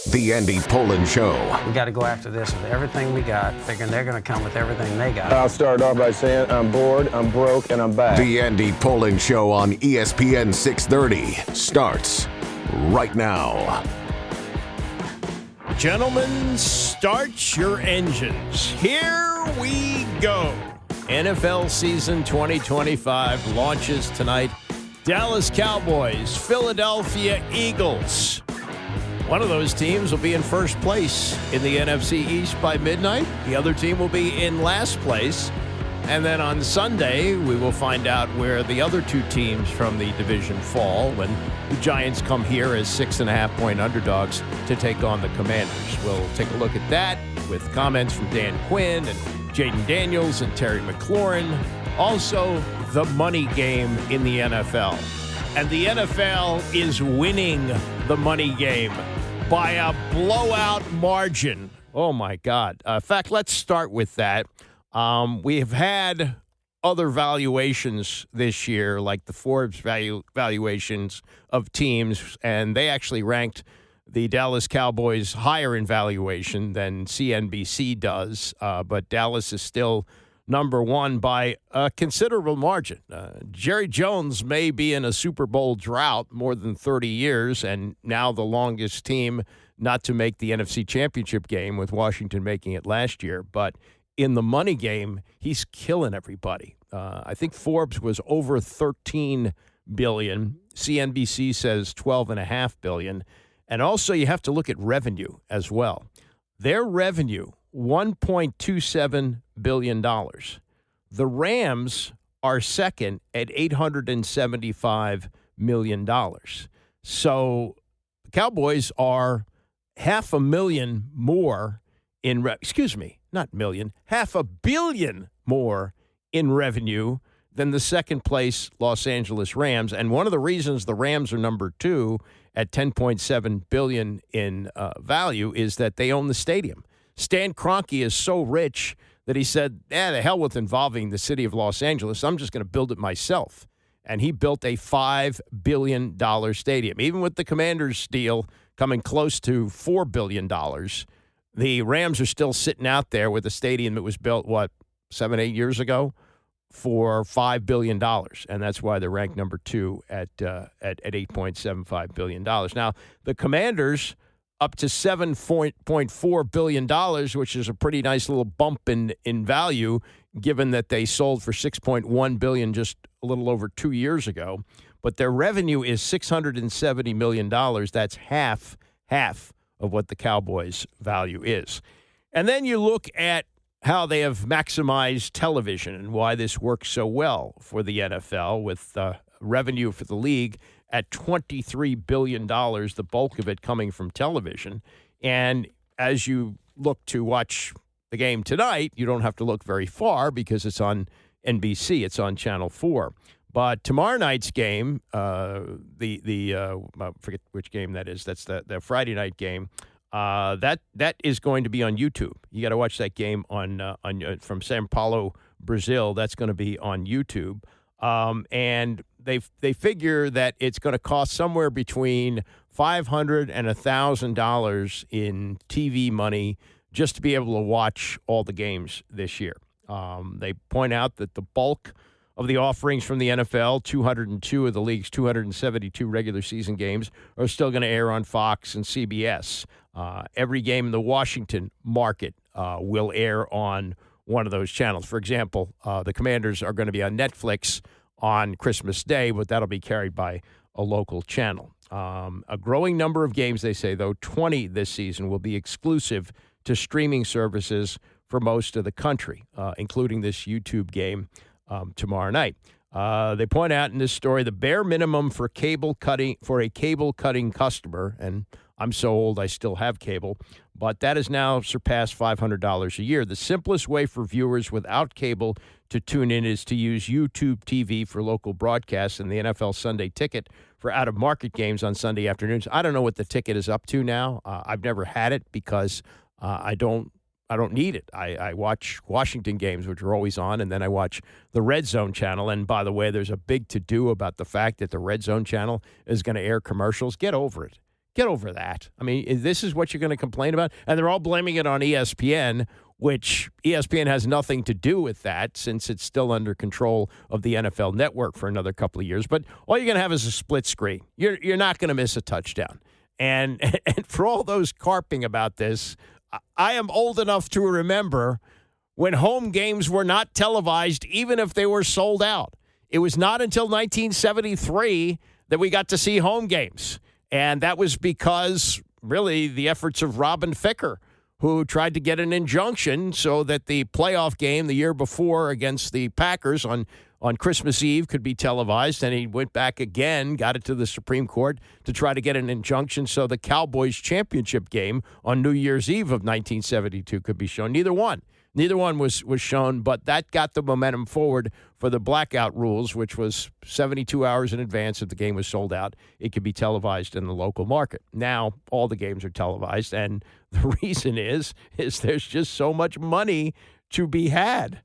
The Andy Pollin Show. We got to go after this with everything we got, figuring they're going to come with everything they got. I'll start off by saying I'm bored, I'm broke, and I'm back. The Andy Pollin Show on ESPN 630 starts right now. Gentlemen, start your engines. Here we go. NFL season 2025 launches tonight. Dallas Cowboys, Philadelphia Eagles. One of those teams will be in first place in the NFC East by midnight. The other team will be in last place. And then on Sunday, we will find out where the other two teams from the division fall when the Giants come here as 6.5-point underdogs to take on the Commanders. We'll take a look at that with comments from Dan Quinn and Jayden Daniels and Terry McLaurin. Also, the money game in the NFL. And the NFL is winning the money game by a blowout margin. Oh, my God. In fact, let's start with that. We have had other valuations this year, like the Forbes valuations of teams, and they actually ranked the Dallas Cowboys higher in valuation than CNBC does, but Dallas is still number one by a considerable margin. Jerry Jones may be in a Super Bowl drought more than 30 years, and now the longest team not to make the NFC Championship game, with Washington making it last year. But in the money game, he's killing everybody. I think Forbes was over $13 billion. CNBC says $12.5 billion. And also you have to look at revenue as well. Their revenue, $1.27 billion. The Rams are second at $875 million. So the Cowboys are $500 million more in $500 million more in revenue than the second place Los Angeles Rams. And one of the reasons the Rams are number two at $10.7 billion in value is that they own the stadium. Stan Kroenke is so rich that he said, the hell with involving the city of Los Angeles. I'm just going to build it myself. And he built a $5 billion stadium. Even with the Commanders deal coming close to $4 billion, the Rams are still sitting out there with a stadium that was built, 7-8 years ago for $5 billion. And that's why they're ranked number two at $8.75 billion. Now, the Commanders up to $7.4 billion, which is a pretty nice little bump in value, given that they sold for $6.1 billion just a little over 2 years ago. But their revenue is $670 million. That's half of what the Cowboys' value is. And then you look at how they have maximized television and why this works so well for the NFL, with revenue for the league at $23 billion, the bulk of it coming from television. And as you look to watch the game tonight, you don't have to look very far because it's on NBC. It's on Channel 4. But tomorrow night's game, I forget which game that is. That's the Friday night game. That is going to be on YouTube. You got to watch that game on from São Paulo, Brazil. That's going to be on YouTube. And they figure that it's going to cost somewhere between $500 and $1,000 in TV money just to be able to watch all the games this year. They point out that the bulk of the offerings from the NFL, 202 of the league's 272 regular season games, are still going to air on Fox and CBS. Every game in the Washington market will air on one of those channels. For example, the Commanders are going to be on Netflix on Christmas Day, but that'll be carried by a local channel. A growing number of games, they say, though, 20 this season, will be exclusive to streaming services for most of the country, including this YouTube game tomorrow night. They point out in this story the bare minimum for a cable cutting customer, and I'm so old I still have cable, but that has now surpassed $500 a year. The simplest way for viewers without cable to tune in is to use YouTube TV for local broadcasts and the NFL Sunday Ticket for out-of-market games on Sunday afternoons. I don't know what the ticket is up to now. I've never had it because I don't need it. I watch Washington games, which are always on, and then I watch the Red Zone channel. And by the way, there's a big to-do about the fact that the Red Zone channel is going to air commercials. Get over it. Get over that. I mean, this is what you're going to complain about? And they're all blaming it on ESPN, which ESPN has nothing to do with that since it's still under control of the NFL Network for another couple of years. But all you're going to have is a split screen. You're not going to miss a touchdown. And for all those carping about this, I am old enough to remember when home games were not televised, even if they were sold out. It was not until 1973 that we got to see home games. And that was because, really, the efforts of Robin Ficker, who tried to get an injunction so that the playoff game the year before against the Packers on Christmas Eve could be televised. And he went back again, got it to the Supreme Court to try to get an injunction so the Cowboys championship game on New Year's Eve of 1972 could be shown. Neither one was shown, but that got the momentum forward for the blackout rules, which was 72 hours in advance. If the game was sold out, it could be televised in the local market. Now, all the games are televised, and the reason is there's just so much money to be had.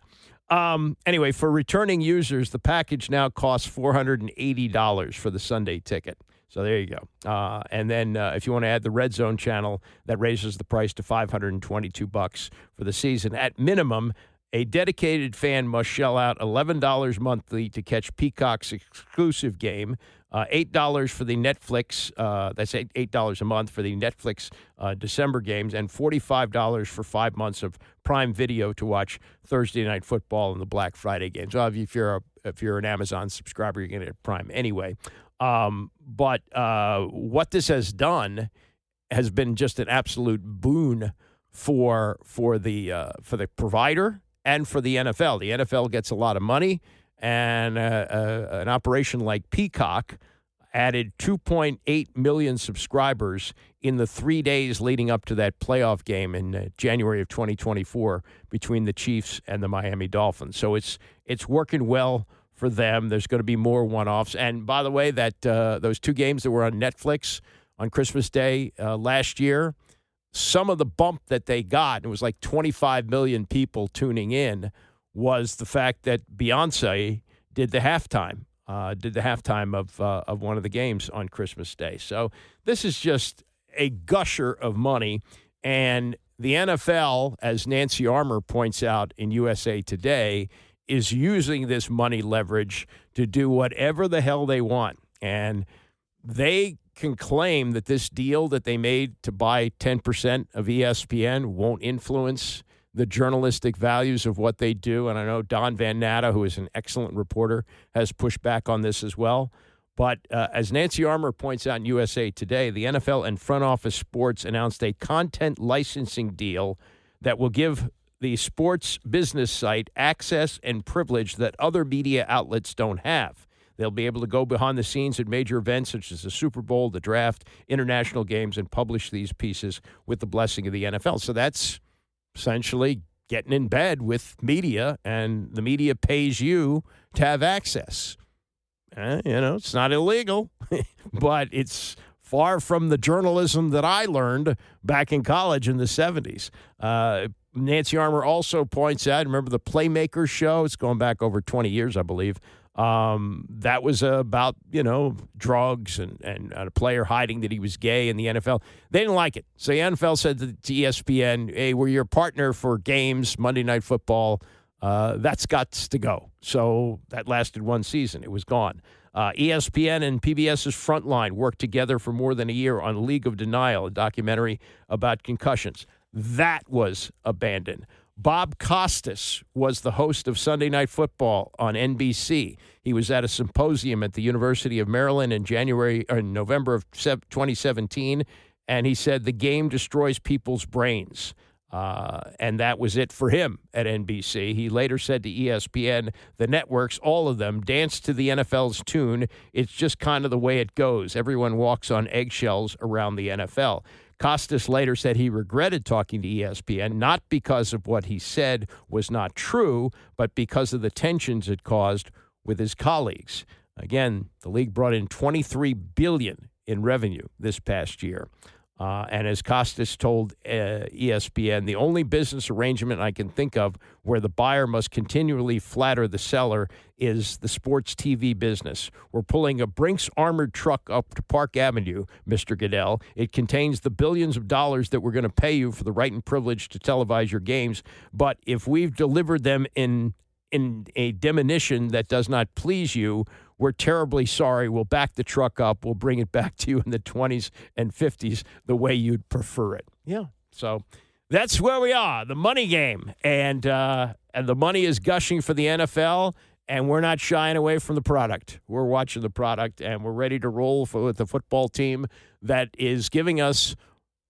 Anyway, for returning users, the package now costs $480 for the Sunday ticket. So there you go. And then if you want to add the Red Zone channel, that raises the price to $522 for the season. At minimum, a dedicated fan must shell out $11 monthly to catch Peacock's exclusive game, $8 for the Netflix, that's $8 a month for the Netflix December games, and $45 for 5 months of Prime Video to watch Thursday Night Football and the Black Friday games. Well, if you're an Amazon subscriber, you're going to get Prime anyway. But what this has done has been just an absolute boon for the provider and for the NFL. The NFL gets a lot of money, and an operation like Peacock added 2.8 million subscribers in the 3 days leading up to that playoff game in January of 2024 between the Chiefs and the Miami Dolphins. So it's working well for them. There's going to be more one-offs. And by the way, that those two games that were on Netflix on Christmas Day last year, some of the bump that they got, and it was like 25 million people tuning in, was the fact that Beyonce did the halftime of one of the games on Christmas Day. So this is just a gusher of money. And the NFL, as Nancy Armour points out in USA Today, is using this money leverage to do whatever the hell they want. And they can claim that this deal that they made to buy 10% of ESPN won't influence the journalistic values of what they do. And I know Don Van Natta, who is an excellent reporter, has pushed back on this as well. But as Nancy Armour points out in USA Today, the NFL and Front Office Sports announced a content licensing deal that will give the sports business site access and privilege that other media outlets don't have. They'll be able to go behind the scenes at major events such as the Super Bowl, the draft, international games, and publish these pieces with the blessing of the NFL. So that's essentially getting in bed with media, and the media pays you to have access. It's not illegal, but it's far from the journalism that I learned back in college in the 70s. Nancy Armour also points out, remember the Playmakers show? It's going back over 20 years, I believe. That was about, drugs and a player hiding that he was gay in the NFL. They didn't like it. So the NFL said to ESPN, hey, we're your partner for games, Monday Night Football. That's got to go. So that lasted one season. It was gone. ESPN and PBS's Frontline worked together for more than a year on League of Denial, a documentary about concussions. That was abandoned. Bob Costas was the host of Sunday Night Football on NBC. He was at a symposium at the University of Maryland in November of 2017, and he said the game destroys people's brains. And that was it for him at NBC. He later said to ESPN, the networks, all of them, dance to the NFL's tune. It's just kind of the way it goes. Everyone walks on eggshells around the NFL. Costas later said he regretted talking to ESPN, not because of what he said was not true, but because of the tensions it caused with his colleagues. Again, the league brought in $23 billion in revenue this past year. And as Costas told ESPN, the only business arrangement I can think of where the buyer must continually flatter the seller is the sports TV business. We're pulling a Brinks armored truck up to Park Avenue, Mr. Goodell. It contains the billions of dollars that we're going to pay you for the right and privilege to televise your games. But if we've delivered them in a diminution that does not please you, we're terribly sorry. We'll back the truck up. We'll bring it back to you in the 20s and 50s the way you'd prefer it. Yeah. So that's where we are, the money game. And the money is gushing for the NFL, and we're not shying away from the product. We're watching the product, and we're ready to roll with the football team that is giving us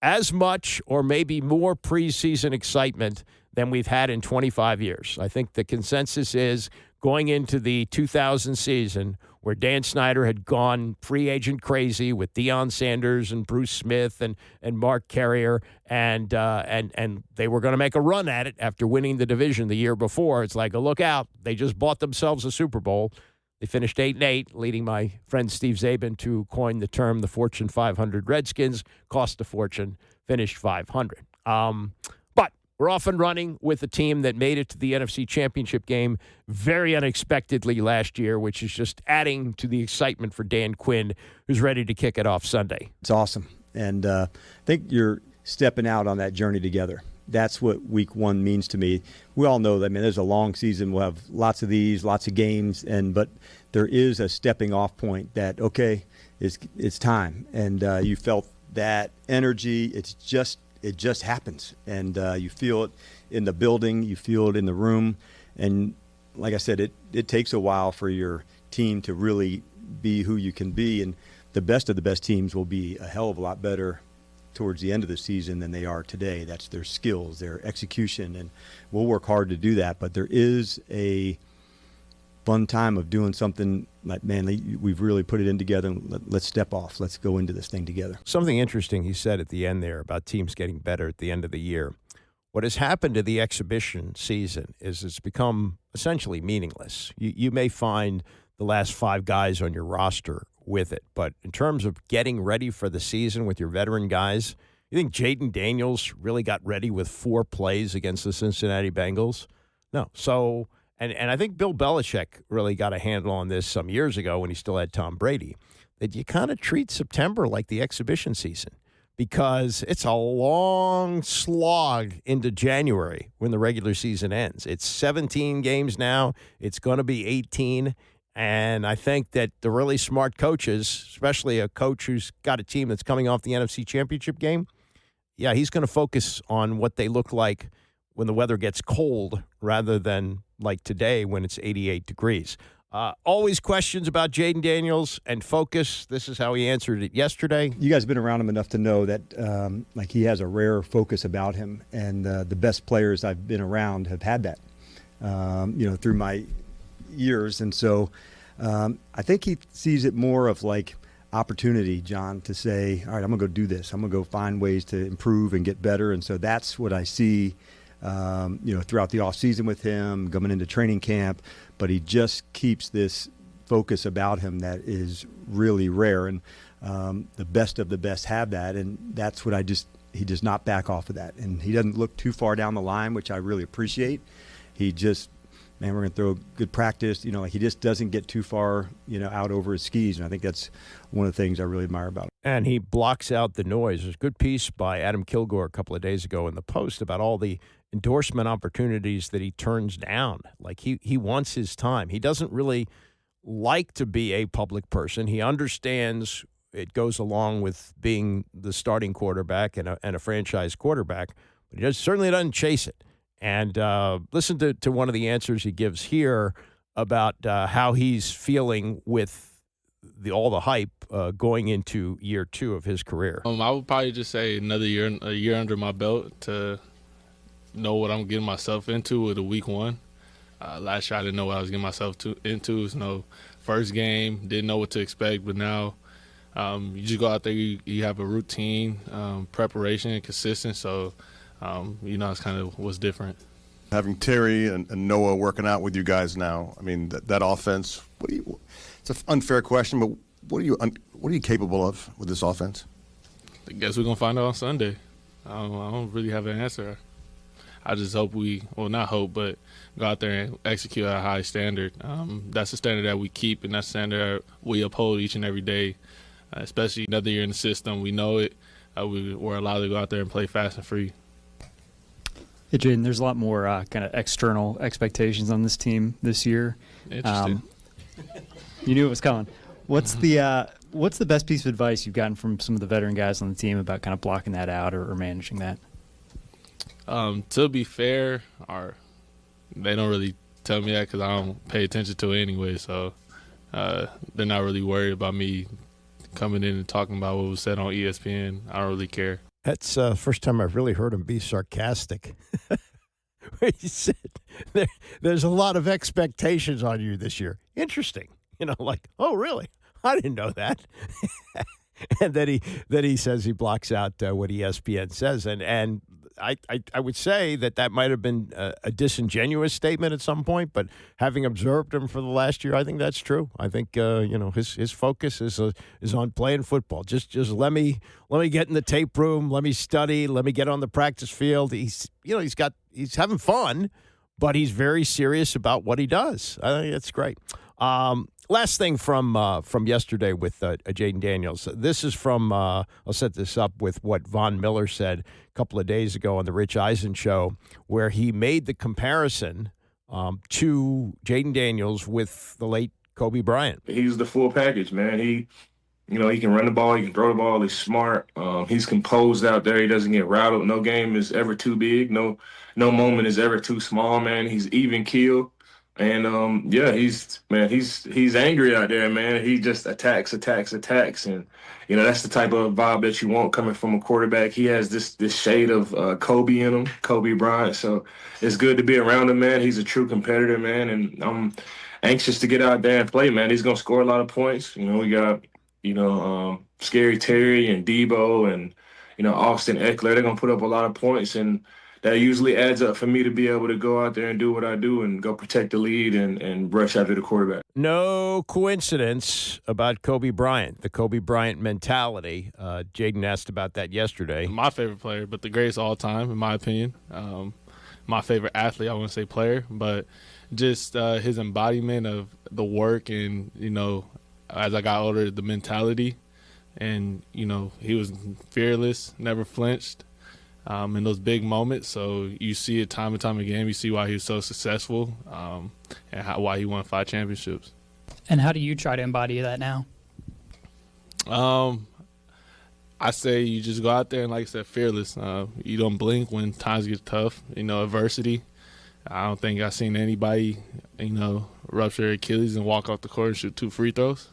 as much or maybe more preseason excitement than we've had in 25 years. I think the consensus is going into the 2000 season where Dan Snyder had gone free agent crazy with Deion Sanders and Bruce Smith and Mark Carrier, and they were going to make a run at it after winning the division the year before. It's like, look out. They just bought themselves a Super Bowl. They finished 8-8, leading my friend Steve Zabin to coin the term the Fortune 500 Redskins. Cost a fortune, finished 500. But we're off and running with a team that made it to the NFC Championship game very unexpectedly last year, which is just adding to the excitement for Dan Quinn, who's ready to kick it off Sunday. It's awesome. And I think you're stepping out on that journey together. That's what week one means to me. We all know that, there's a long season. We'll have lots of these, lots of games, but there is a stepping off point that, okay, it's time. And you felt that energy. It just happens. And you feel it in the building. You feel it in the room. And like I said, it takes a while for your team to really be who you can be. And the best of the best teams will be a hell of a lot better towards the end of the season than they are today. That's their skills, their execution, and we'll work hard to do that. But there is a fun time of doing something like, man, we've really put it in together, and let's step off. Let's go into this thing together. Something interesting he said at the end there about teams getting better at the end of the year. What has happened to the exhibition season is it's become essentially meaningless. You may find the last 5 guys on your roster with it. But in terms of getting ready for the season with your veteran guys, you think Jayden Daniels really got ready with 4 plays against the Cincinnati Bengals? No. So, and I think Bill Belichick really got a handle on this some years ago when he still had Tom Brady, that you kind of treat September like the exhibition season because it's a long slog into January when the regular season ends. It's 17 games now. It's going to be 18. And I think that the really smart coaches, especially a coach who's got a team that's coming off the NFC Championship game, he's going to focus on what they look like when the weather gets cold rather than like today when it's 88 degrees. Always questions about Jayden Daniels and focus. This is how he answered it yesterday. You guys have been around him enough to know that he has a rare focus about him, and the best players I've been around have had that, through my years. And so I think he sees it more of like opportunity, John, to say, all right, I'm going to go do this. I'm going to go find ways to improve and get better. And so that's what I see, throughout the off season with him, coming into training camp. But he just keeps this focus about him that is really rare. And the best of the best have that. And that's what he does not back off of that. And he doesn't look too far down the line, which I really appreciate. He just, we're going to throw good practice. He just doesn't get too far, out over his skis. And I think that's one of the things I really admire about him. And he blocks out the noise. There's a good piece by Adam Kilgore a couple of days ago in the Post about all the endorsement opportunities that he turns down. Like he wants his time. He doesn't really like to be a public person. He understands it goes along with being the starting quarterback and a franchise quarterback, but he certainly doesn't chase it. And listen to one of the answers he gives here about how he's feeling with all the hype going into year 2 of his career. I would probably just say a year under my belt to know what I'm getting myself into with a week 1. Last year I didn't know what I was getting myself into. First game, didn't know what to expect, but now you just go out there, you have a routine, preparation, and consistent. So. It's kind of what's different. Having Terry and Noah working out with you guys now, that offense. It's an unfair question, but what are you capable of with this offense? I guess we're going to find out on Sunday. I don't really have an answer. I just hope not hope, but go out there and execute at a high standard. That's the standard that we keep, and that's the standard that we uphold each and every day, especially another year in the system. We know it. We're allowed to go out there and play fast and free. Hey, Jayden, there's a lot more kind of external expectations on this team this year. Interesting. You knew it was coming. What's the best piece of advice you've gotten from some of the veteran guys on the team about kind of blocking that out or managing that? To be fair, they don't really tell me that because I don't pay attention to it anyway. So they're not really worried about me coming in and talking about what was said on ESPN. I don't really care. That's the first time I've really heard him be sarcastic. He said, there's a lot of expectations on you this year. Interesting. Like, oh, really? I didn't know that. And then he says he blocks out what ESPN says. And I would say that might have been a disingenuous statement at some point, but having observed him for the last year, I think that's true. I think his focus is on playing football. Just let me get in the tape room, let me study, let me get on the practice field. He's having fun, but he's very serious about what he does. I think that's great. Last thing from yesterday with Jayden Daniels. This is from, I'll set this up with what Von Miller said a couple of days ago on the Rich Eisen show, where he made the comparison to Jayden Daniels with the late Kobe Bryant. He's the full package, man. He can run the ball, he can throw the ball, he's smart. He's composed out there. He doesn't get rattled. No game is ever too big. No moment is ever too small, man. He's even keel. And he's angry out there, man. He just attacks, and that's the type of vibe that you want coming from a quarterback. He has this shade of Kobe in him, Kobe Bryant. So it's good to be around him, man. He's a true competitor, man, and I'm anxious to get out there and play, man. He's gonna score a lot of points. We got Scary Terry and Debo and Austin Ekeler. They're gonna put up a lot of points, and that usually adds up for me to be able to go out there and do what I do and go protect the lead and rush after the quarterback. No coincidence about Kobe Bryant, the Kobe Bryant mentality. Jayden asked about that yesterday. My favorite player, but the greatest all time, in my opinion. My favorite athlete, I wouldn't say player, but just his embodiment of the work and, as I got older, the mentality. And, he was fearless, never flinched. In those big moments, so you see it time and time again. You see why he was so successful, and why he won 5 championships. And how do you try to embody that now? I say you just go out there and, like I said, fearless. You don't blink when times get tough. Adversity. I don't think I've seen anybody, rupture Achilles and walk off the court and shoot 2 free throws.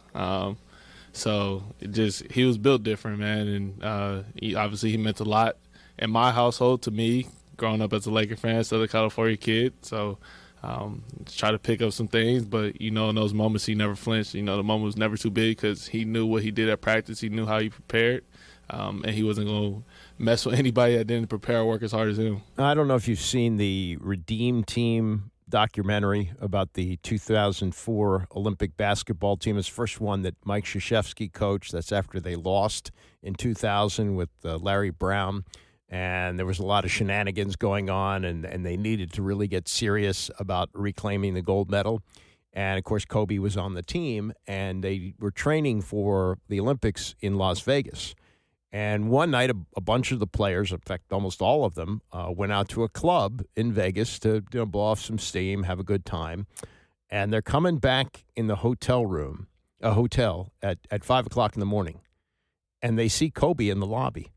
So he was built different, man, and he meant a lot. In my household, to me, growing up as a Laker fan, Southern California kid, so try to pick up some things. But, in those moments, he never flinched. The moment was never too big because he knew what he did at practice. He knew how he prepared, and he wasn't going to mess with anybody that didn't prepare or work as hard as him. I don't know if you've seen the Redeem Team documentary about the 2004 Olympic basketball team. It's the first one that Mike Krzyzewski coached. That's after they lost in 2000 with Larry Brown. And there was a lot of shenanigans going on, and they needed to really get serious about reclaiming the gold medal. And, of course, Kobe was on the team, and they were training for the Olympics in Las Vegas. And one night, a bunch of the players, in fact, almost all of them, went out to a club in Vegas to blow off some steam, have a good time. And they're coming back in the hotel room, a hotel, at 5 o'clock in the morning, and they see Kobe in the lobby.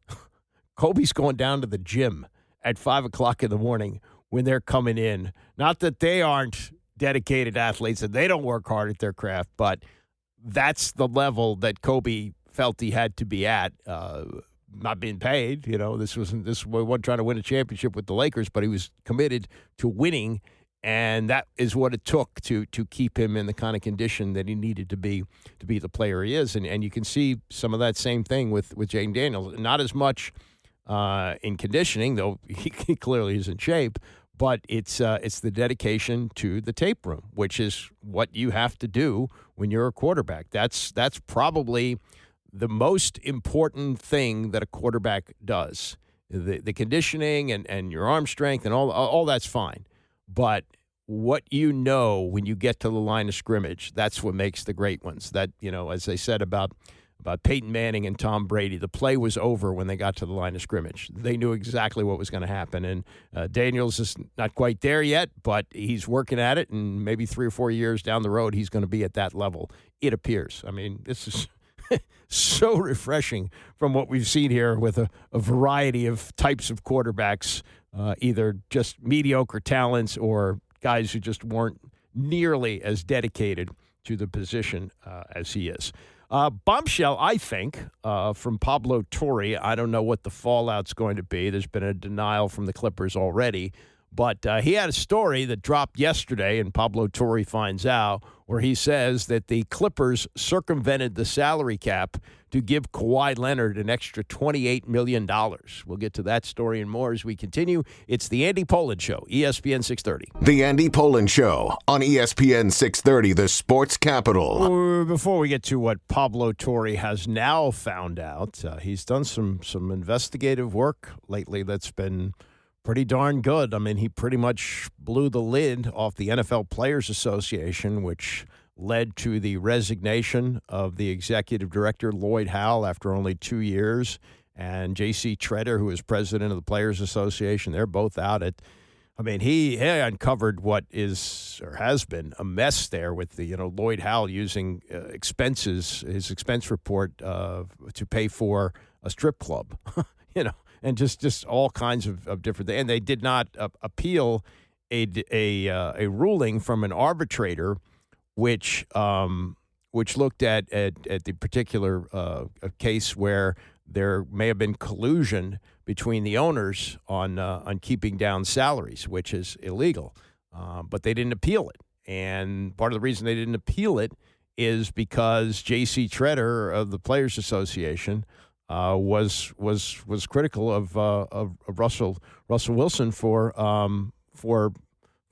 Kobe's going down to the gym at 5 o'clock in the morning when they're coming in. Not that they aren't dedicated athletes and they don't work hard at their craft, but that's the level that Kobe felt he had to be at, not being paid. This wasn't trying to win a championship with the Lakers, but he was committed to winning, and that is what it took to keep him in the kind of condition that he needed to be the player he is. And you can see some of that same thing with Jayden Daniels. Not as much in conditioning, though he clearly is in shape, but it's the dedication to the tape room, which is what you have to do when you're a quarterback. That's probably the most important thing that a quarterback does. The conditioning and your arm strength and all that's fine. But what you know when you get to the line of scrimmage, that's what makes the great ones. That, as they said about Peyton Manning and Tom Brady, the play was over when they got to the line of scrimmage. They knew exactly what was going to happen. And Daniels is not quite there yet, but he's working at it, and maybe 3 or 4 years down the road, he's going to be at that level, it appears. I mean, this is so refreshing from what we've seen here with a variety of types of quarterbacks, either just mediocre talents or guys who just weren't nearly as dedicated to the position as he is. Bombshell, I think, from Pablo Torre. I don't know what the fallout's going to be. There's been a denial from the Clippers already. But he had a story that dropped yesterday, and Pablo Torre finds out, where he says that the Clippers circumvented the salary cap to give Kawhi Leonard an extra $28 million. We'll get to that story and more as we continue. It's the Andy Pollin Show, ESPN 630. The Andy Pollin Show on ESPN 630, the sports capital. Before we get to what Pablo Torre has now found out, he's done some investigative work lately that's been pretty darn good. I mean, he pretty much blew the lid off the NFL Players Association, which led to the resignation of the executive director, Lloyd Howell, after only 2 years, and J.C. Tretter, who is president of the Players Association. They're both out. He uncovered what is or has been a mess there with the Lloyd Howell using his expense report to pay for a strip club, and just all kinds of different things. And they did not appeal a ruling from an arbitrator, which looked at the particular case where there may have been collusion between the owners on keeping down salaries, which is illegal. But they didn't appeal it. And part of the reason they didn't appeal it is because J.C. Tretter of the Players Association was critical of Russell Wilson for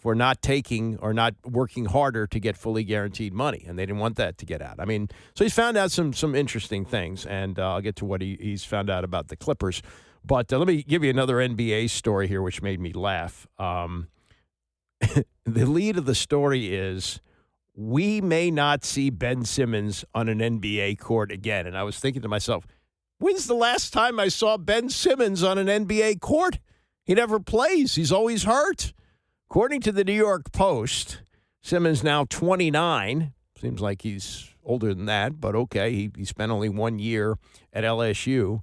not taking or not working harder to get fully guaranteed money, and they didn't want that to get out. I mean, so he's found out some interesting things, and I'll get to what he's found out about the Clippers. But let me give you another NBA story here, which made me laugh. The lead of the story is, we may not see Ben Simmons on an NBA court again. And I was thinking to myself, when's the last time I saw Ben Simmons on an NBA court? He never plays. He's always hurt. According to the New York Post, Simmons now 29. Seems like he's older than that, but okay. He spent only 1 year at LSU.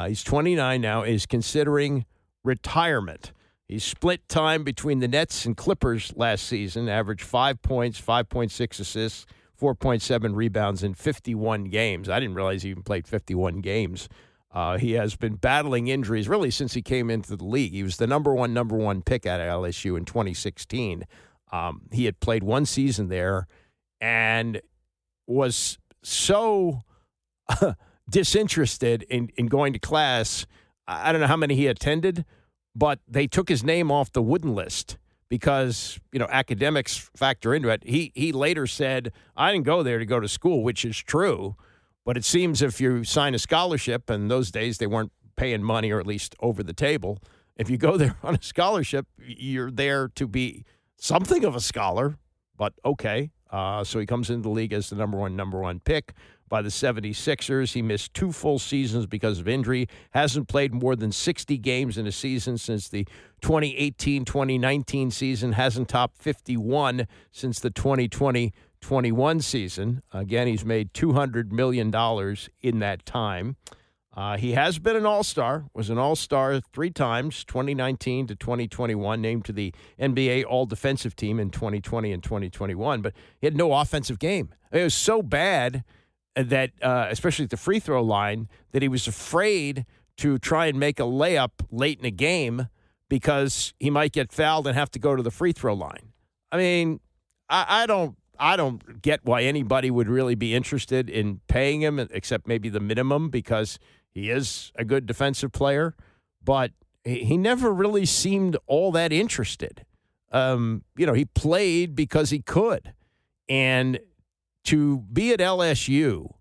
He's 29 now, is considering retirement. He split time between the Nets and Clippers last season, averaged 5 points, 5.6 assists, 4.7 rebounds in 51 games. I didn't realize he even played 51 games. He has been battling injuries really since he came into the league. He was the number one pick at LSU in 2016. He had played 1 season there and was so disinterested in going to class. I don't know how many he attended, but they took his name off the wooden list because, academics factor into it. He later said, I didn't go there to go to school, which is true. But it seems if you sign a scholarship, and those days they weren't paying money, or at least over the table, if you go there on a scholarship, you're there to be something of a scholar. But okay. So he comes into the league as the number one pick by the 76ers. He missed 2 full seasons because of injury. Hasn't played more than 60 games in a season since the 2018-2019 season. Hasn't topped 51 since the 2020-21 season. Again, he's made $200 million in that time. He has been an all-star, was an all-star 3 times, 2019 to 2021, named to the NBA All-Defensive Team in 2020 and 2021, but he had no offensive game. It was so bad that, especially at the free throw line, that he was afraid to try and make a layup late in a game because he might get fouled and have to go to the free throw line. I mean, I don't get why anybody would really be interested in paying him, except maybe the minimum, because he is a good defensive player, but he never really seemed all that interested. He played because he could. And to be at LSU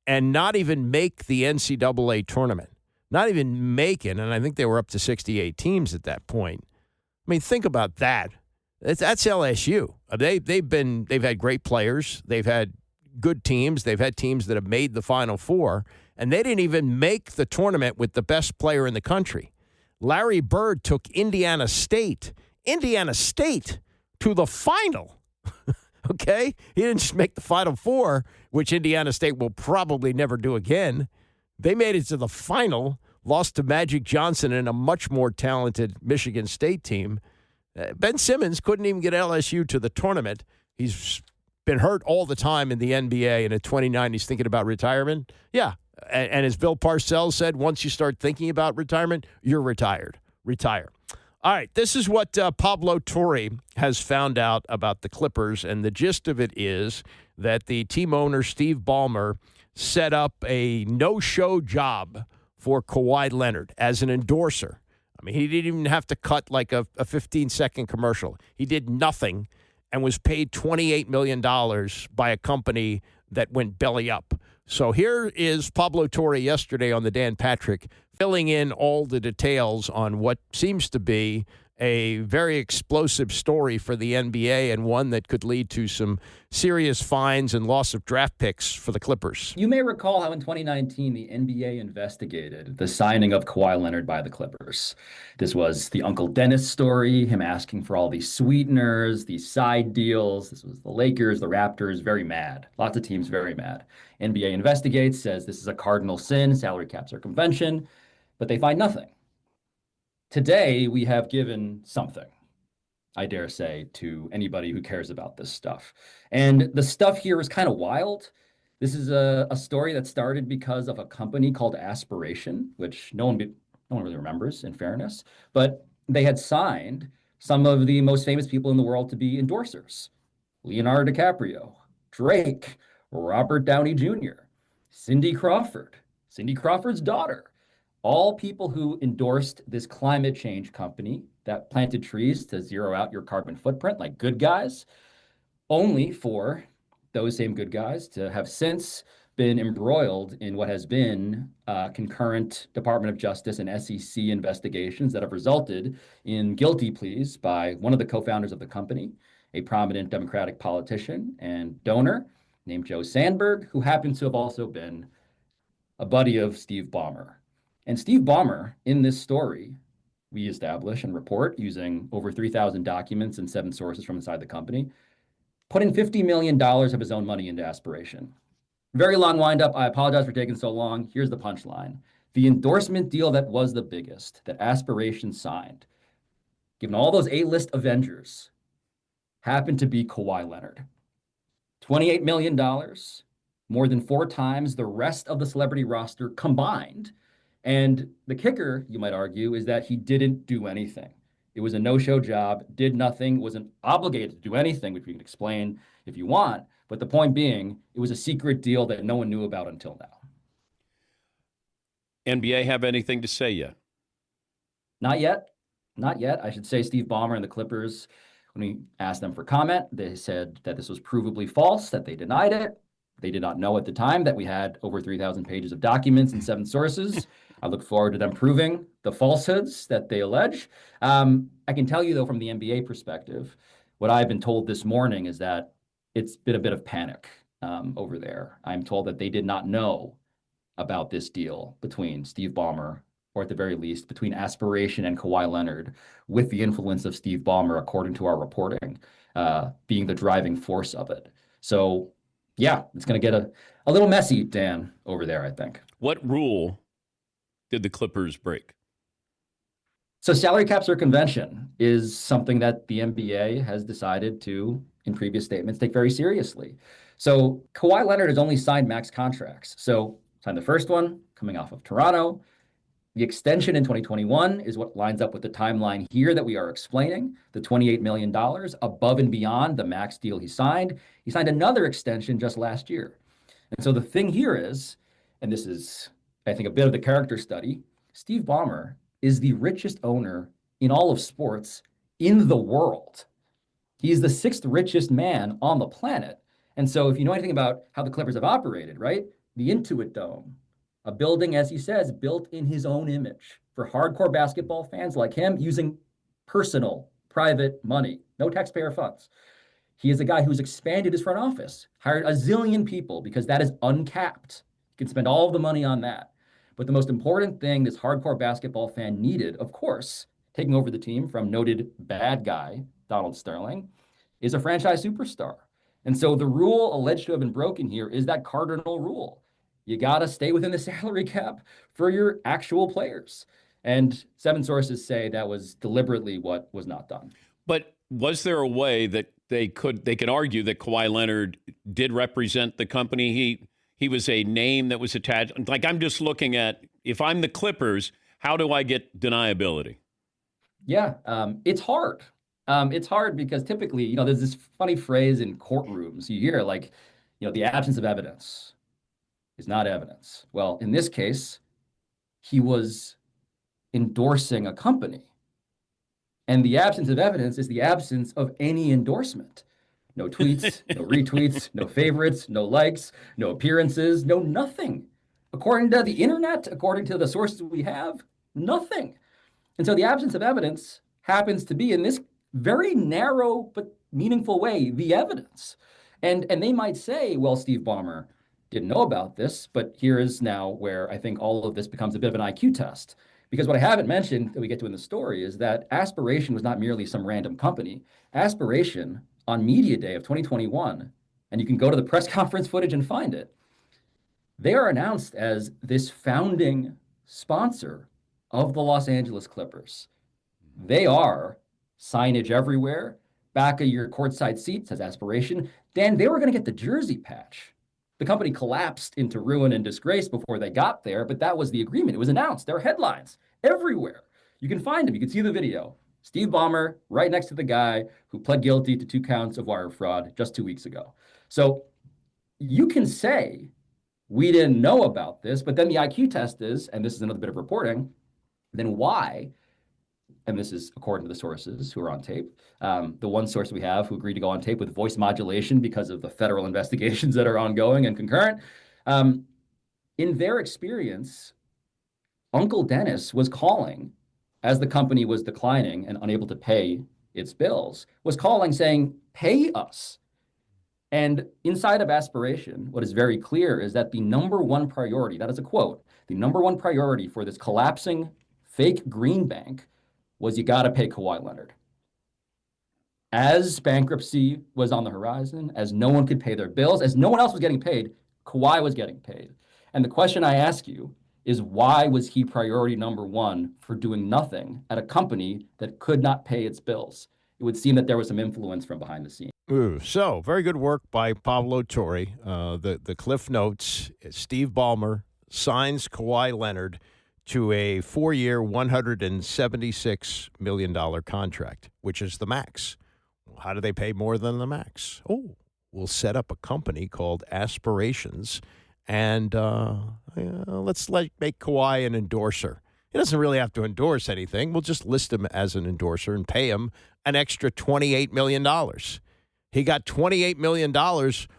and not even make the NCAA tournament. Not even make it, and I think they were up to 68 teams at that point. I mean, think about that. That's LSU. They've had great players. They've had good teams. They've had teams that have made the Final Four, and they didn't even make the tournament with the best player in the country. Larry Bird took Indiana State to the final. Okay? He didn't just make the Final Four, which Indiana State will probably never do again. They made it to the final, lost to Magic Johnson and a much more talented Michigan State team. Ben Simmons couldn't even get LSU to the tournament. He's been hurt all the time in the NBA, and at 29, he's thinking about retirement. Yeah, and as Bill Parcells said, once you start thinking about retirement, you're retired. Retire. All right, this is what Pablo Torre has found out about the Clippers, and the gist of it is that the team owner, Steve Ballmer, set up a no-show job for Kawhi Leonard as an endorser. I mean, he didn't even have to cut like a 15-second commercial. He did nothing and was paid $28 million by a company that went belly up. So here is Pablo Torre yesterday on the Dan Patrick, filling in all the details on what seems to be a very explosive story for the NBA and one that could lead to some serious fines and loss of draft picks for the Clippers. You may recall how in 2019, the NBA investigated the signing of Kawhi Leonard by the Clippers. This was the Uncle Dennis story, him asking for all these sweeteners, these side deals. This was the Lakers, the Raptors, very mad. Lots of teams very mad. NBA investigates, says this is a cardinal sin, salary cap circumvention, but they find nothing. Today, we have given something, I dare say, to anybody who cares about this stuff. And the stuff here is kind of wild. This is a story that started because of a company called Aspiration, which no one really remembers, in fairness. But they had signed some of the most famous people in the world to be endorsers. Leonardo DiCaprio, Drake, Robert Downey Jr., Cindy Crawford, Cindy Crawford's daughter. All people who endorsed this climate change company that planted trees to zero out your carbon footprint, like good guys, only for those same good guys to have since been embroiled in what has been concurrent Department of Justice and SEC investigations that have resulted in guilty pleas by one of the co-founders of the company, a prominent Democratic politician and donor named Joe Sandberg, who happens to have also been a buddy of Steve Ballmer. And Steve Ballmer, in this story, we establish and report using over 3,000 documents and 7 sources from inside the company, put in $50 million of his own money into Aspiration. Very long windup. I apologize for taking so long. Here's the punchline. The endorsement deal that was the biggest that Aspiration signed, given all those A-list Avengers, happened to be Kawhi Leonard. $28 million, more than 4 times the rest of the celebrity roster combined. And the kicker, you might argue, is that he didn't do anything. It was a no-show job, did nothing, wasn't obligated to do anything, which we can explain if you want. But the point being, it was a secret deal that no one knew about until now. NBA have anything to say yet? Not yet. Not yet. I should say Steve Ballmer and the Clippers, when we asked them for comment, they said that this was provably false, that they denied it. They did not know at the time that we had over 3,000 pages of documents and 7 sources. I look forward to them proving the falsehoods that they allege. I can tell you, though, from the NBA perspective, what I've been told this morning is that it's been a bit of panic over there. I'm told that they did not know about this deal between Steve Ballmer, or at the very least, between Aspiration and Kawhi Leonard, with the influence of Steve Ballmer, according to our reporting, being the driving force of it. So, yeah, it's going to get a little messy, Dan, over there, I think. What rule did the Clippers break? So salary cap circumvention is something that the NBA has decided to, in previous statements, take very seriously. So Kawhi Leonard has only signed max contracts. So signed the first one coming off of Toronto. The extension in 2021 is what lines up with the timeline here that we are explaining, the $28 million above and beyond the max deal he signed. He signed another extension just last year. And so the thing here is, and this is, I think, a bit of the character study, Steve Ballmer is the richest owner in all of sports in the world. He's the 6th richest man on the planet. And so if you know anything about how the Clippers have operated, right? the Intuit Dome, a building, as he says, built in his own image for hardcore basketball fans like him, using personal, private money, no taxpayer funds. He is a guy who's expanded his front office, hired a zillion people because that is uncapped. You can spend all of the money on that. But the most important thing this hardcore basketball fan needed, of course, taking over the team from noted bad guy Donald Sterling, is a franchise superstar. And so the rule alleged to have been broken here is that cardinal rule. You got to stay within the salary cap for your actual players. And 7 sources say that was deliberately what was not done. But was there a way that they could argue that Kawhi Leonard did represent the company? He was a name that was attached. Like, I'm just looking at, if I'm the Clippers, how do I get deniability? Yeah, it's hard. It's hard because typically, there's this funny phrase in courtrooms. You hear like, the absence of evidence is not evidence. Well, in this case, he was endorsing a company. And the absence of evidence is the absence of any endorsement. No tweets, no retweets, no favorites, no likes, no appearances, no nothing. According to the internet, according to the sources we have, nothing. And so the absence of evidence happens to be, in this very narrow but meaningful way, the evidence. And they might say, well, Steve Ballmer didn't know about this, but here is now where I think all of this becomes a bit of an IQ test. Because what I haven't mentioned that we get to in the story is that Aspiration was not merely some random company. Aspiration, on Media Day of 2021, and you can go to the press conference footage and find it, they are announced as this founding sponsor of the Los Angeles Clippers. They are signage everywhere. Back of your courtside seat says Aspiration. Dan, they were going to get the jersey patch. The company collapsed into ruin and disgrace before they got there, but that was the agreement. It was announced. There are headlines everywhere. You can find them. You can see the video. Steve Ballmer right next to the guy who pled guilty to 2 counts of wire fraud just 2 weeks ago. So you can say, we didn't know about this, but then the IQ test is, and this is another bit of reporting, then why? And this is according to the sources who are on tape. The one source we have who agreed to go on tape with voice modulation because of the federal investigations that are ongoing and concurrent. In their experience, Uncle Dennis was calling, as the company was declining and unable to pay its bills, was calling saying, pay us. And inside of Aspiration, what is very clear is that the number one priority, that is a quote, the number one priority for this collapsing fake green bank was you got to pay Kawhi Leonard. As bankruptcy was on the horizon, as no one could pay their bills, as no one else was getting paid, Kawhi was getting paid. And the question I ask you is, why was he priority number one for doing nothing at a company that could not pay its bills? It would seem that there was some influence from behind the scenes. Ooh, so very good work by Pablo Torre. The Cliff Notes, Steve Ballmer signs Kawhi Leonard to a 4-year, $176 million contract, which is the max. Well, how do they pay more than the max? Oh, we'll set up a company called Aspirations, and let's make Kawhi an endorser. He doesn't really have to endorse anything. We'll just list him as an endorser and pay him an extra $28 million. He got $28 million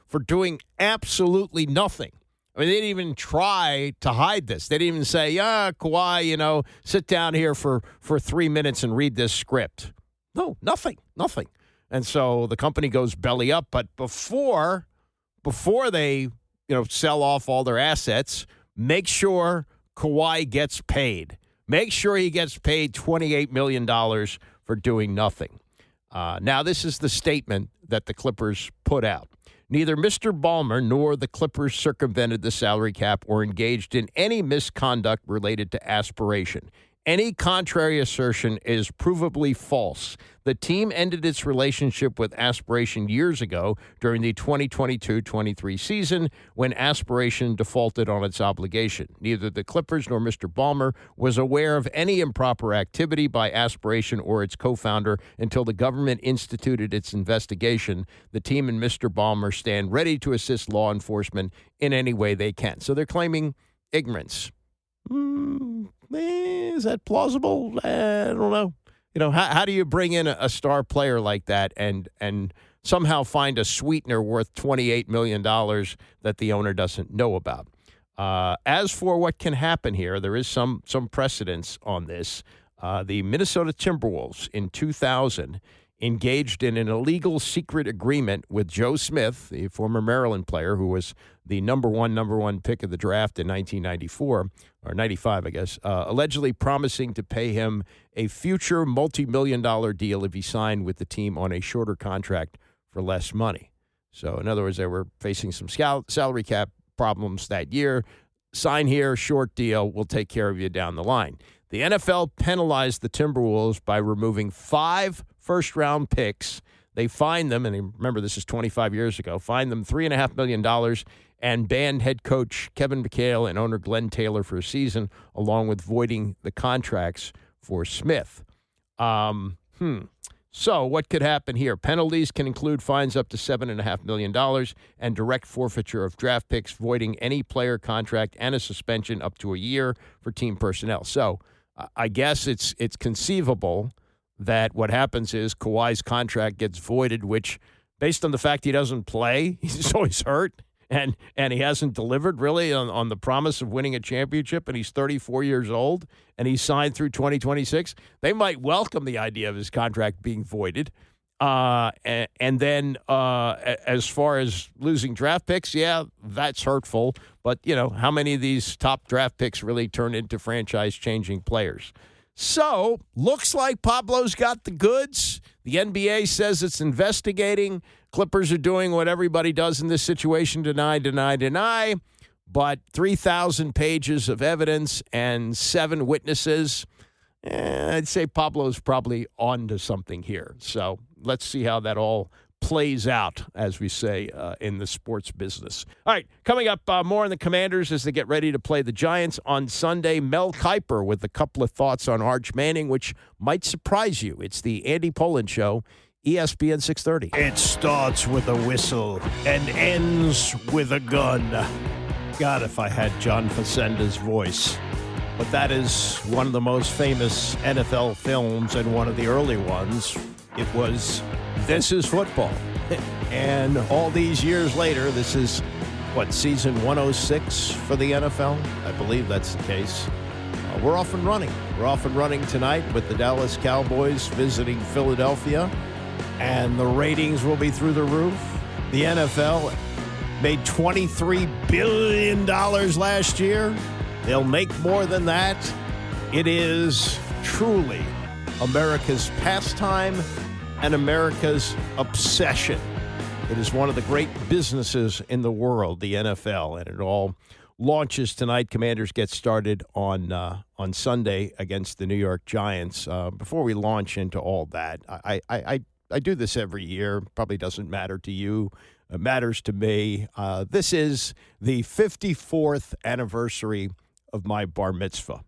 for doing absolutely nothing. I mean, they didn't even try to hide this. They didn't even say, Kawhi, sit down here for 3 minutes and read this script. No, nothing. And so the company goes belly up. But before they, sell off all their assets, make sure Kawhi gets paid. Make sure he gets paid $28 million for doing nothing. Now, this is the statement that the Clippers put out. Neither Mr. Ballmer nor the Clippers circumvented the salary cap or engaged in any misconduct related to Aspiration. Any contrary assertion is provably false. The team ended its relationship with Aspiration years ago during the 2022-23 season when Aspiration defaulted on its obligation. Neither the Clippers nor Mr. Ballmer was aware of any improper activity by Aspiration or its co-founder until the government instituted its investigation. The team and Mr. Ballmer stand ready to assist law enforcement in any way they can. So they're claiming ignorance. Is that plausible? I don't know. How do you bring in a star player like that and somehow find a sweetener worth $28 million that the owner doesn't know about? As for what can happen here, there is some precedence on this. The Minnesota Timberwolves in 2000 engaged in an illegal secret agreement with Joe Smith, the former Maryland player who was the number one pick of the draft in 1994, or 95, I guess, allegedly promising to pay him a future multi-million-dollar deal if he signed with the team on a shorter contract for less money. So, in other words, they were facing some salary cap problems that year. Sign here, short deal, we'll take care of you down the line. The NFL penalized the Timberwolves by removing 5 first-round picks. They fined them, and remember this is 25 years ago, fined them $3.5 million and banned head coach Kevin McHale and owner Glenn Taylor for a season, along with voiding the contracts for Smith. So what could happen here? Penalties can include fines up to $7.5 million and direct forfeiture of draft picks, voiding any player contract, and a suspension up to a year for team personnel. So I guess it's conceivable that what happens is Kawhi's contract gets voided, which, based on the fact he doesn't play, he's always hurt, and he hasn't delivered really on the promise of winning a championship, and he's 34 years old, and he's signed through 2026, they might welcome the idea of his contract being voided. And then as far as losing draft picks, yeah, that's hurtful. But, how many of these top draft picks really turn into franchise-changing players? So, looks like Pablo's got the goods. The NBA says it's investigating. Clippers are doing what everybody does in this situation, deny. But 3,000 pages of evidence and 7 witnesses, I'd say Pablo's probably on to something here. So let's see how that all plays out, as we say in the sports business. All right, coming up, more on the Commanders as they get ready to play the Giants on Sunday. Mel Kiper with a couple of thoughts on Arch Manning, which might surprise you. It's the Andy Pollin Show, ESPN 630. It starts with a whistle and ends with a gun. God, if I had John Facenda's voice. But that is one of the most famous NFL films and one of the early ones. It was This Is Football. And all these years later, this is, season 106 for the NFL? I believe that's the case. We're off and running. We're off and running tonight with the Dallas Cowboys visiting Philadelphia. And the ratings will be through the roof. The NFL made $23 billion last year. They'll make more than that. It is truly America's pastime and America's obsession. It is one of the great businesses in the world, the NFL, and it all launches tonight. Commanders get started on Sunday against the New York Giants. Before we launch into all that, I do this every year. Probably doesn't matter to you. It matters to me. This is the 54th anniversary of my bar mitzvah.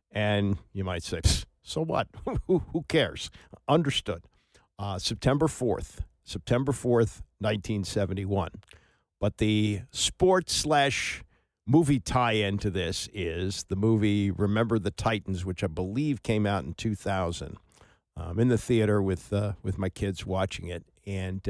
And you might say, so what? Who cares? Understood. September 4th, 1971. But the sports/movie tie-in to this is the movie Remember the Titans, which I believe came out in 2000. I'm in the theater with my kids watching it, and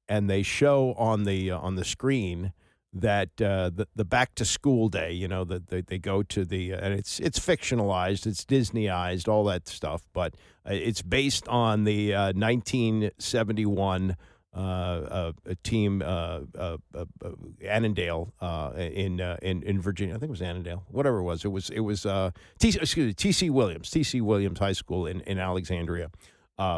they show on the screen that the back to school day, that they go to and it's fictionalized, it's Disneyized, all that stuff, but it's based on the 1971 team Annandale in Virginia. I think it was Annandale, whatever it was. It was T.C. Williams High School in Alexandria,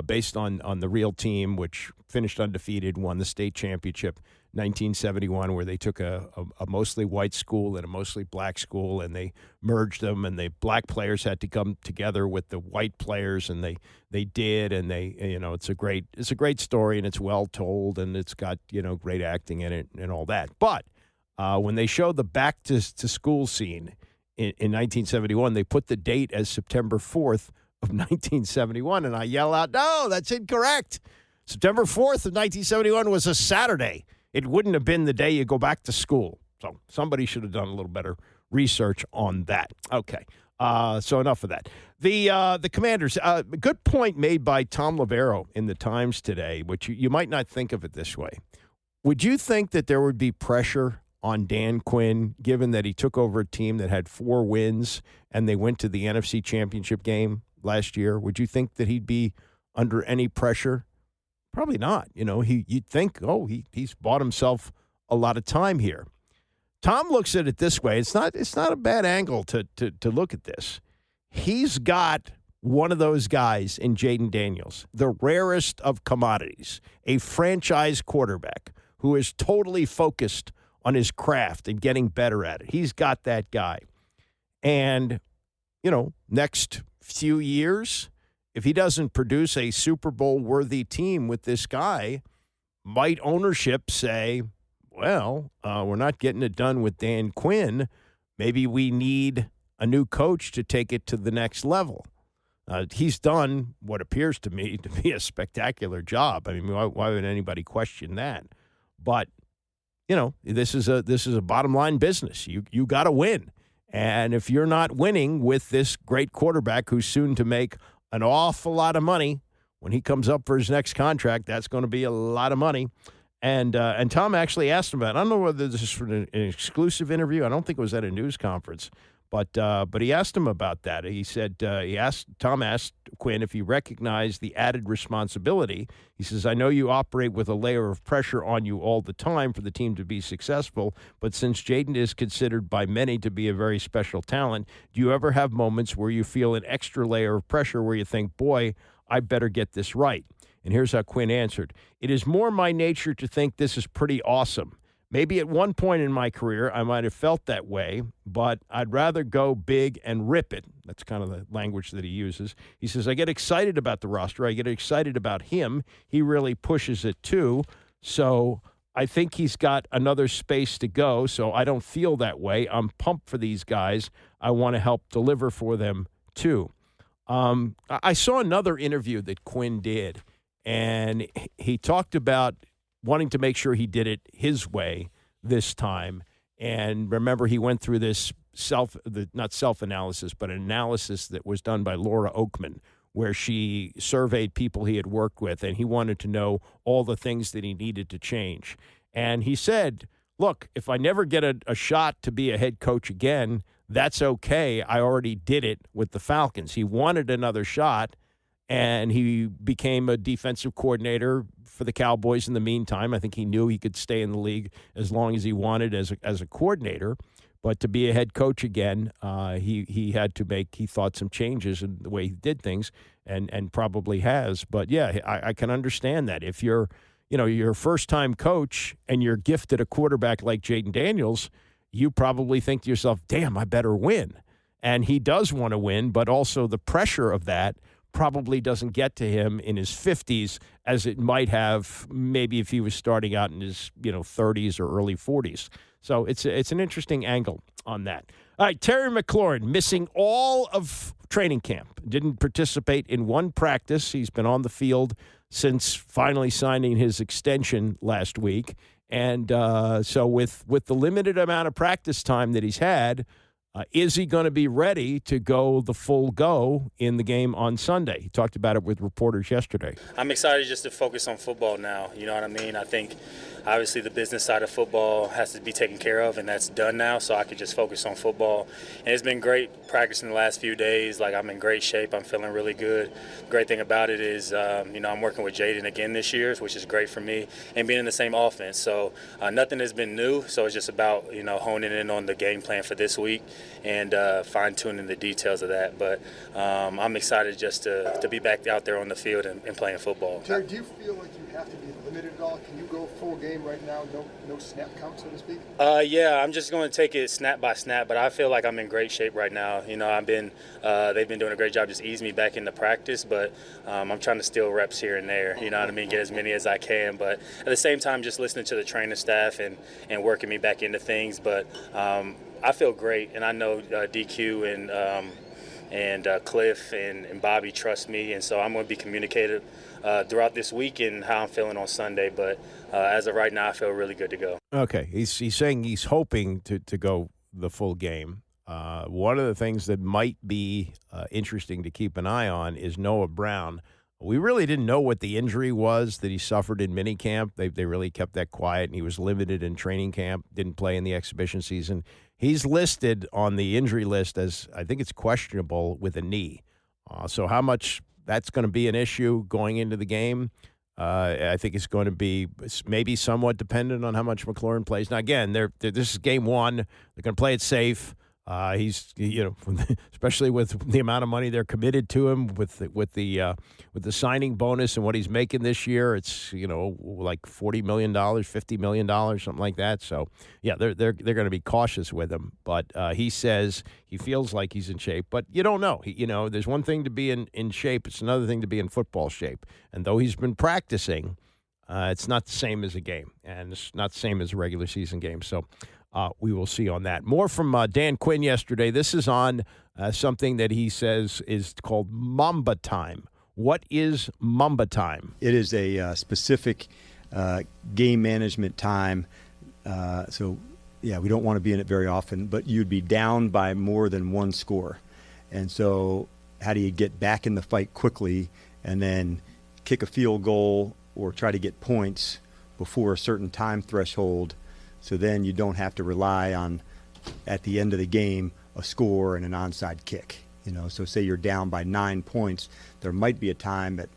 based on the real team, which finished undefeated, won the state championship 1971, where they took a mostly white school and a mostly black school, and they merged them, and the black players had to come together with the white players, and they did, and it's a great story, and it's well told, and it's got great acting in it and all that. But when they showed the back to school scene in 1971, they put the date as September 4th of 1971, and I yell out, "No, that's incorrect! September 4th of 1971 was a Saturday. It wouldn't have been the day you go back to school." So somebody should have done a little better research on that. Okay, so enough of that. The Commanders, good point made by Tom Lavero in the Times today, which you might not think of it this way. Would you think that there would be pressure on Dan Quinn, given that he took over a team that had 4 wins and they went to the NFC Championship game last year? Would you think that he'd be under any pressure? Probably not. You'd think, he's bought himself a lot of time here. Tom looks at it this way. It's not a bad angle to look at this. He's got one of those guys in Jayden Daniels, the rarest of commodities, a franchise quarterback who is totally focused on his craft and getting better at it. He's got that guy. And, next few years, if he doesn't produce a Super Bowl-worthy team with this guy, might ownership say, well, we're not getting it done with Dan Quinn. Maybe we need a new coach to take it to the next level. He's done what appears to me to be a spectacular job. I mean, why would anybody question that? But this is a bottom line business. You got to win, and if you're not winning with this great quarterback who's soon to make an awful lot of money when he comes up for his next contract, that's going to be a lot of money. And Tom actually asked him about it. I don't know whether this is for an exclusive interview. I don't think it was at a news conference. But he asked him about that. He said Tom asked Quinn if he recognized the added responsibility. He says, I know you operate with a layer of pressure on you all the time for the team to be successful, but since Jayden is considered by many to be a very special talent, do you ever have moments where you feel an extra layer of pressure where you think, boy, I better get this right? And here's how Quinn answered. It is more my nature to think this is pretty awesome. Maybe at one point in my career, I might have felt that way, but I'd rather go big and rip it. That's kind of the language that he uses. He says, I get excited about the roster. I get excited about him. He really pushes it too. So I think he's got another space to go, so I don't feel that way. I'm pumped for these guys. I want to help deliver for them too. I saw another interview that Quinn did, and he talked about wanting to make sure he did it his way this time. And remember, he went through this not self-analysis, but an analysis that was done by Laura Oakman, where she surveyed people he had worked with, and he wanted to know all the things that he needed to change. And he said, look, if I never get a shot to be a head coach again, that's okay. I already did it with the Falcons. He wanted another shot, and he became a defensive coordinator for the Cowboys in the meantime. I think he knew he could stay in the league as long as he wanted as a coordinator. But to be a head coach again, he had to make, he thought, some changes in the way he did things, and probably has. But, yeah, I can understand that. If you're a first-time coach and you're gifted a quarterback like Jayden Daniels, you probably think to yourself, damn, I better win. And he does want to win, but also the pressure of that probably doesn't get to him in his 50s as it might have maybe if he was starting out in his 30s or early 40s. So it's an interesting angle on that. All right, Terry McLaurin missing all of training camp. Didn't participate in one practice. He's been on the field since finally signing his extension last week. And so with the limited amount of practice time that he's had, is he going to be ready to go the full go in the game on Sunday? He talked about it with reporters yesterday. I'm excited just to focus on football now. You know what I mean? I think obviously the business side of football has to be taken care of, and that's done now, so I can just focus on football. And it's been great practicing the last few days. Like, I'm in great shape. I'm feeling really good. The great thing about it is, I'm working with Jayden again this year, which is great for me, and being in the same offense. So nothing has been new, so it's just about, honing in on the game plan for this week and fine-tuning the details of that. But I'm excited just to be back out there on the field and playing football. Terry, do you feel like you have to be limited at all? Can you go full game right now, no snap count, so to speak? Yeah, I'm just going to take it snap by snap, but I feel like I'm in great shape right now. They've been doing a great job just easing me back into practice, but I'm trying to steal reps here and there, get as many as I can. But at the same time, just listening to the training staff and working me back into things. But I feel great, and I know DQ and Cliff and Bobby trust me, and so I'm going to be communicative throughout this week and how I'm feeling on Sunday. But as of right now, I feel really good to go. Okay, he's saying he's hoping to go the full game. One of the things that might be interesting to keep an eye on is Noah Brown. We really didn't know what the injury was that he suffered in minicamp. They really kept that quiet, and he was limited in training camp, didn't play in the exhibition season. He's listed on the injury list as, I think it's questionable with a knee. So how much that's going to be an issue going into the game, I think it's going to be maybe somewhat dependent on how much McLaurin plays. Now, again, this is game one. They're going to play it safe. He's, especially with the amount of money they're committed to him, with the signing bonus and what he's making this year, it's like $40 million, $50 million, something like that. So yeah, they're going to be cautious with him. But he says he feels like he's in shape, but you don't know. There's one thing to be in shape; it's another thing to be in football shape. And though he's been practicing, it's not the same as a game, and it's not the same as a regular season game. So. We will see on that. More from Dan Quinn yesterday. This is on something that he says is called Mamba time. What is Mamba time? It is a specific game management time. So, we don't want to be in it very often, but you'd be down by more than one score. And so how do you get back in the fight quickly and then kick a field goal or try to get points before a certain time threshold? So then you don't have to rely on, at the end of the game, a score and an onside kick. So say you're down by 9 points, there might be a time at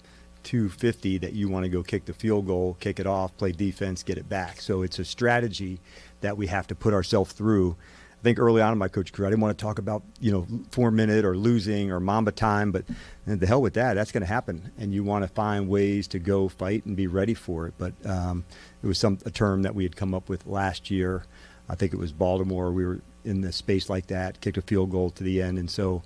2:50 that you want to go kick the field goal, kick it off, play defense, get it back. So it's a strategy that we have to put ourselves through. I think early on in my coach career, I didn't want to talk about 4-minute or losing or Mamba time, but the hell with that. That's going to happen, and you want to find ways to go fight and be ready for it. But it was a term that we had come up with last year. I think it was Baltimore. We were in the space like that, kicked a field goal to the end, and so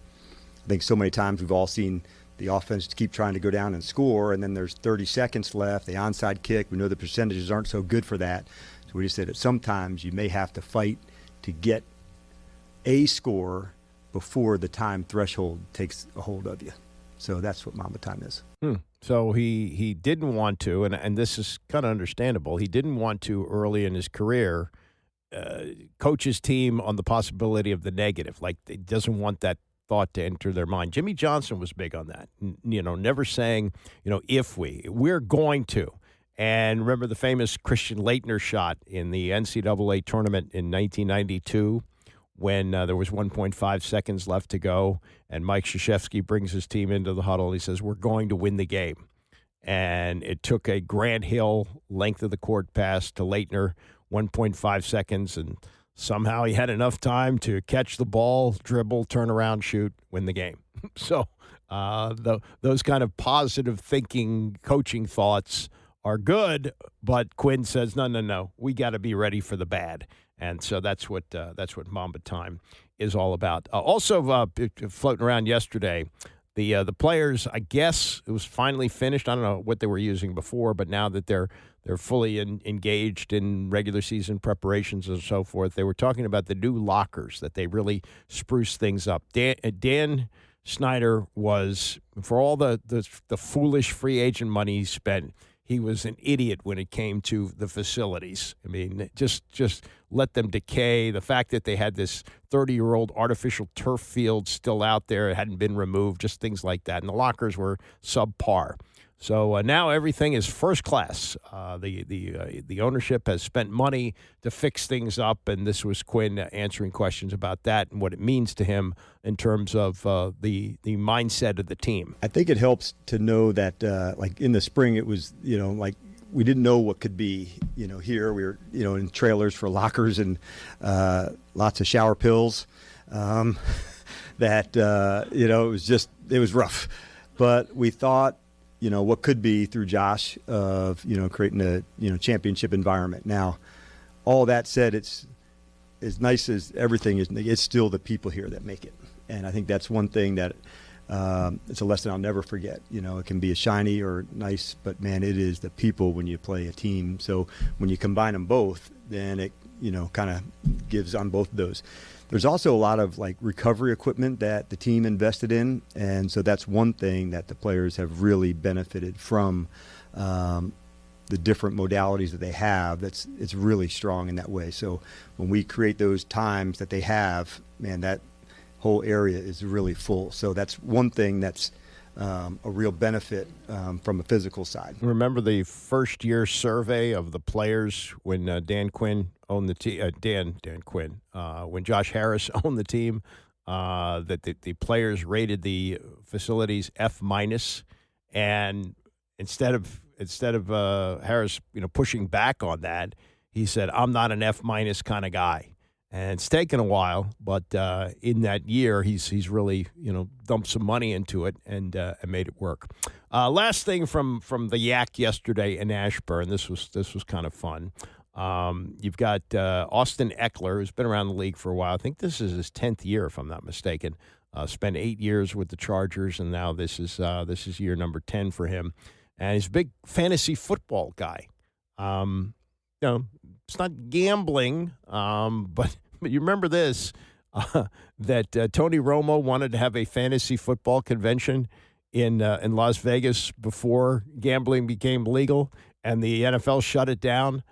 I think so many times we've all seen the offense keep trying to go down and score, and then there's 30 seconds left. The onside kick, we know the percentages aren't so good for that. So we just said that sometimes you may have to fight to get a score before the time threshold takes a hold of you. So that's what Mamba time is. So he didn't want to, and this is kind of understandable, he didn't want to early in his career coach his team on the possibility of the negative. Like, he doesn't want that thought to enter their mind. Jimmy Johnson was big on that, never saying, if we're going to. And remember the famous Christian Laettner shot in the NCAA tournament in 1992 when there was 1.5 seconds left to go, and Mike Krzyzewski brings his team into the huddle, and he says, we're going to win the game. And it took a Grant Hill length of the court pass to Laettner, 1.5 seconds, and somehow he had enough time to catch the ball, dribble, turn around, shoot, win the game. So those kind of positive thinking, coaching thoughts are good, but Quinn says, no, we got to be ready for the bad. And so that's what Mamba time is all about. Also floating around yesterday, the players, I guess it was finally finished. I don't know what they were using before, but now that they're fully engaged in regular season preparations and so forth, they were talking about the new lockers, that they really spruce things up. Dan Snyder was, for all the foolish free agent money he spent, he was an idiot when it came to the facilities. I mean, just let them decay. The fact that they had this 30-year-old artificial turf field still out there, it hadn't been removed, just things like that. And the lockers were subpar. So now everything is first class. The ownership has spent money to fix things up, and this was Quinn answering questions about that and what it means to him in terms of the mindset of the team. I think it helps to know that, like in the spring, it was like we didn't know what could be. Here we were in trailers for lockers and lots of shower pills. That it was rough, but we thought. What could be through Josh of, creating a, championship environment. Now, all that said, it's as nice as everything is, it's still the people here that make it. And I think that's one thing that it's a lesson I'll never forget. It can be a shiny or nice, but man, it is the people when you play a team. So when you combine them both, then it, kind of gives on both of those. There's also a lot of recovery equipment that the team invested in, and so that's one thing that the players have really benefited from. The different modalities that they have, it's really strong in that way. So when we create those times that they have, man, that whole area is really full. So that's one thing that's a real benefit from a physical side. Remember the first-year survey of the players when Dan Quinn owned the team? Dan Quinn, when Josh Harris owned the team, that the players rated the facilities F-, and instead of Harris, pushing back on that, he said, "I'm not an F- kind of guy." And it's taken a while, but in that year, he's really dumped some money into it and made it work. Last thing from the Yak yesterday in Ashburn, this was kind of fun. You've got Austin Ekeler, who's been around the league for a while. I think this is his 10th year, if I'm not mistaken. Spent 8 years with the Chargers, and now this is year number 10 for him. And he's a big fantasy football guy. It's not gambling, but you remember this, that Tony Romo wanted to have a fantasy football convention in Las Vegas before gambling became legal, and the NFL shut it down.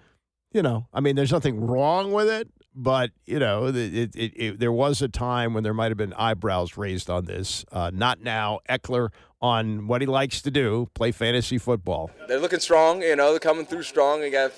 There's nothing wrong with it, but, there was a time when there might have been eyebrows raised on this. Not now. Ekeler on what he likes to do, play fantasy football. They're looking strong, they're coming through strong. We got,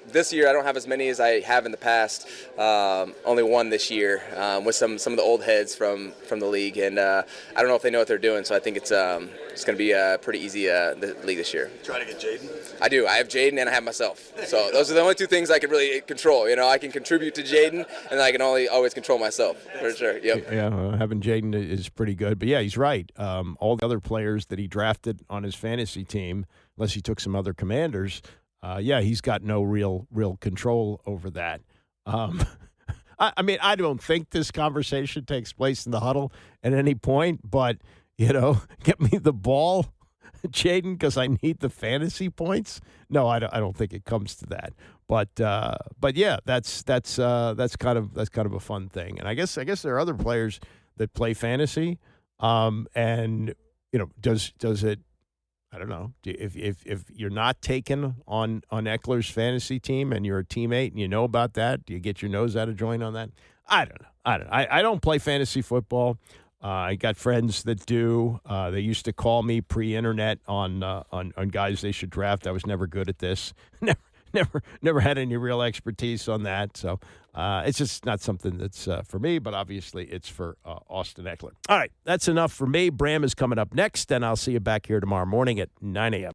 this year I don't have as many as I have in the past. Only one this year with some of the old heads from the league, and I don't know if they know what they're doing, so I think it's going to be pretty easy, the league this year. Try to get Jayden? I do. I have Jayden and I have myself. So those are the only two things I can really control. I can contribute to Jayden, and I can always control myself, for sure. Yep. Yeah, having Jayden is pretty good. But, yeah, he's right. All the other players that he drafted on his fantasy team, unless he took some other commanders, he's got no real control over that. I don't think this conversation takes place in the huddle at any point, but, get me the ball, Jayden, because I need the fantasy points. No, I don't think it comes to that. But yeah, that's kind of a fun thing. And I guess there are other players that play fantasy, and does it? I don't know. If you're not taken on Eckler's fantasy team and you're a teammate and you know about that, do you get your nose out of joint on that? I don't know. I don't play fantasy football. I got friends that do. They used to call me pre-internet on guys they should draft. I was never good at this. Never had any real expertise on that. So it's just not something that's for me, but obviously it's for Austin Ekeler. All right, that's enough for me. Bram is coming up next, and I'll see you back here tomorrow morning at 9 a.m.